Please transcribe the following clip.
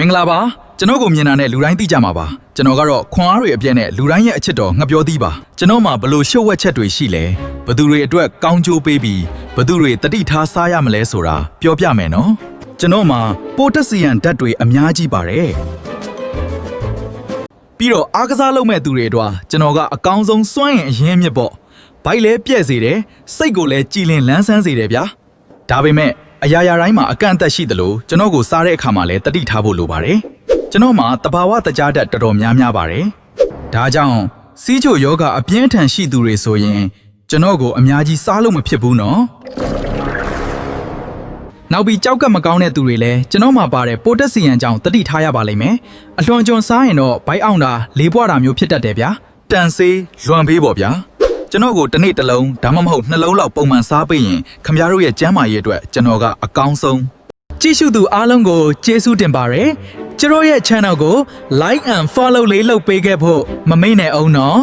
မင်္ဂလာပါကျွန်တော်ကိုမြင်တာနဲ့လူတိုင်းသိကြမှာပါကျွန်တော်ကတော့ခွန်အားတွေအပြည့်နဲ့လူတိုင်းရဲ့အချစ်တော်ငှက်ပြောသီးပါကျွန်တော်မှာဘလို့ရှုပ်ဝက်ချက်တွေရှိလဲဘသူတွေအတွက်ကောင်းကျိုးပေးပြီးဘသူတွေတတိထားစားရမလဲဆိုတာပြောပြမယ်နော်ကျွန်တော်မှာပိုတက်ဆီယမ်ဓာတ်တွေအများကြီးပါတယ်ပြီးတော့အားကစားလုပ်မဲ့သူတွေအတွက်ကျွန်တော်ကအကောင်းဆုံးစွမ်းရင်အရင်းမြစ်ပေါ့ဘိုက်လည်းပြည့်စေတယ်စိတ်ကိုလည်းကြည်လင်လန်းဆန်းစေတယ်ဗျာဒါပေမဲ့အရာရာတိုင်းမှာအကန့်အသတ်ရှိသလိုကျွန်တော်ကိုစားတဲ့အခါမှာလည်းတတိထားဖို့လိုပါတယ်ကျွန်တော်မှာတဘာဝတကြားဓာတ်တော်တော်များပါတယ်ဒါကြောင့်စီးချိုယောဂအပြင်းထန်ရှိသူတွေဆိုရင်ကျွန်တော်ကိုအများကြီးစားလို့မဖြစ်ဘူးနော်နောက်ပြီးကြောက်ကမကောင်းတဲ့သူတွေလည်းကျွန်တော်မှာပါတဲ့ပိုတက်ဆီယမ်ကြောင့်တတိထားရပါလိမ့်မယ်အလွန်ကျွံစားရင်တော့ဘိုက်အောင်တာလေးပွားတာမျိုးဖြစ်တတ်တယ်ဗျာတန်ဆေးလွန်ပေးပေါ့ဗျာကျွန်တော်ကိုတစ်နေ့တစ်လုံးဒါမှမဟုတ်နှလုံးလောက်ပုံမှန်စားပေးရင်ခင်ဗျားတို့ရဲ့ကျန်းမာရေးအတွက်ကျွန်တော်ကအကောင်းဆုံးကြည့်ရှုသူအားလုံးကိုကျေးဇူးတင်ပါတယ်ကျွန်တော်ရဲ့ channel ကို like and follow လေးလုပ်ပေးခဲ့ဖို့မမေ့နဲ့အောင်နော်